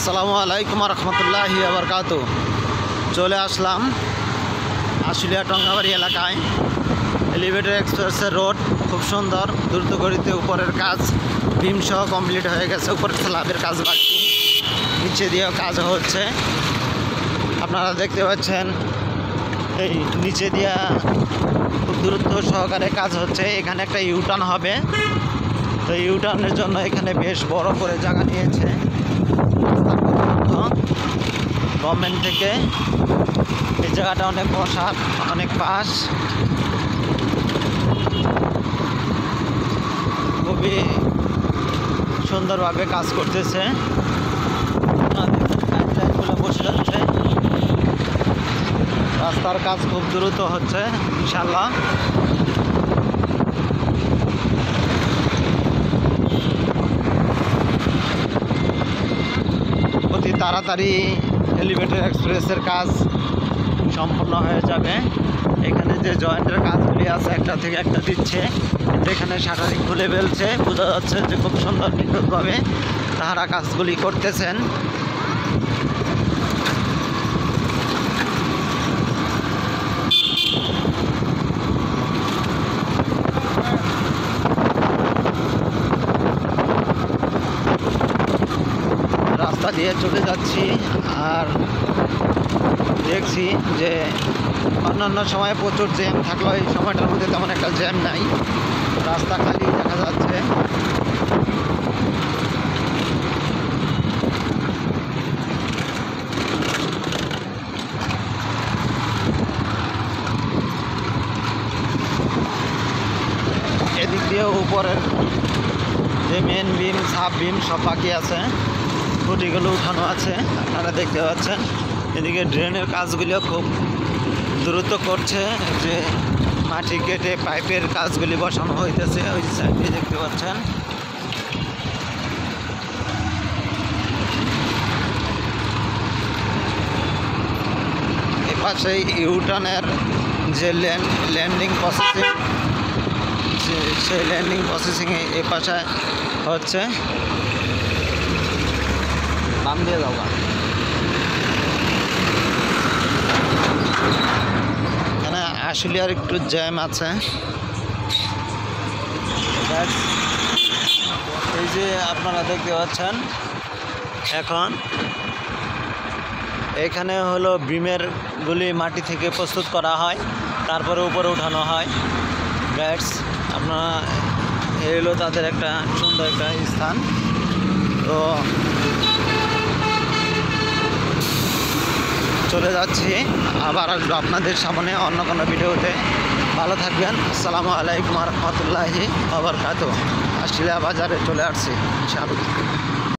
আসসালামু আলাইকুম রহমতুল্লাহি বারাকাতু। চলে আসলাম আশুলিয়া টঙ্গাবাড়ি এলাকায়। এলিভেটেড এক্সপ্রেসের রোড খুব সুন্দর, দ্রুতগতিতে উপরের কাজ বিম সহ কমপ্লিট হয়ে গেছে। উপরের স্ল্যাবের কাজ বাকি, নিচে দিয়েও কাজ হচ্ছে। আপনারা দেখতে পাচ্ছেন এই নিচে দিয়া খুব দ্রুত সহকারে কাজ হচ্ছে। এখানে একটা ইউটার্ন হবে, তো ইউটার্নের জন্য এখানে বেশ বড় করে জায়গা নিয়েছে গভর্নমেন্ট থেকে। এই জায়গাটা অনেক বসার, অনেক পাশ, খুবই সুন্দরভাবে কাজ করতেছে। বসে যাচ্ছে, রাস্তার কাজ খুব দ্রুত হচ্ছে ইনশাল্লাহ। অতি তাড়াতাড়ি এলিভেটেড এক্সপ্রেসের কাজ সম্পূর্ণ হয়ে যাবে। এখানে যে জয়েন্টের কাজগুলি আছে একটা থেকে একটা দিচ্ছে, এখানে শাটারিং খুলে ফেলছে, বোঝা যাচ্ছে যে খুব সুন্দর নিখুঁতভাবে তারা কাজগুলি করতেছেন। রাস্তা দিয়ে চলে যাচ্ছি আর দেখছি যে অন্যান্য সময় প্রচুর জ্যাম থাকলো, এই সময়টার মধ্যে তেমন একটা জ্যাম নাই, রাস্তা খালি দেখা যাচ্ছে। এদিক দিয়ে উপরের যে মেন বিম, সাব বিম সব বাকি আছে, খুঁটিগুলো উঠানো আছে আপনারা দেখতে পাচ্ছেন। এদিকে ড্রেনের কাজগুলিও খুব দ্রুত করছে, যে মাটি কেটে পাইপের কাজগুলি বসানো হইতেছে, ওই সাইডে দেখতে পাচ্ছেন। এপাশে ইউটার্নের যে ল্যান্ডিং প্রসেসিং, সেই ল্যান্ডিং প্রসেসিংয়ে এ পাশে হচ্ছে। বাম দিয়ে যাওয়া, এখানে আশুলিয়ার একটু জ্যাম আছে। এই যে আপনারা দেখতে পাচ্ছেন, এখন এখানে হলো বিমের গুলি মাটি থেকে প্রস্তুত করা হয়, তারপরে উপরে উঠানো হয়। গাইডস আপনারা এই হলো তাদের একটা সুন্দর একটা স্থান। তো চলে যাচ্ছি, আবার আসবো আপনাদের সামনে অন্য কোনো ভিডিওতে। ভালো থাকবেন। আসসালামু আলাইকুম রহমতুল্লাহি ওয়া বারাকাতুহু। আশুলিয়া বাজারে চলে আসছি ইনশাআল্লাহ।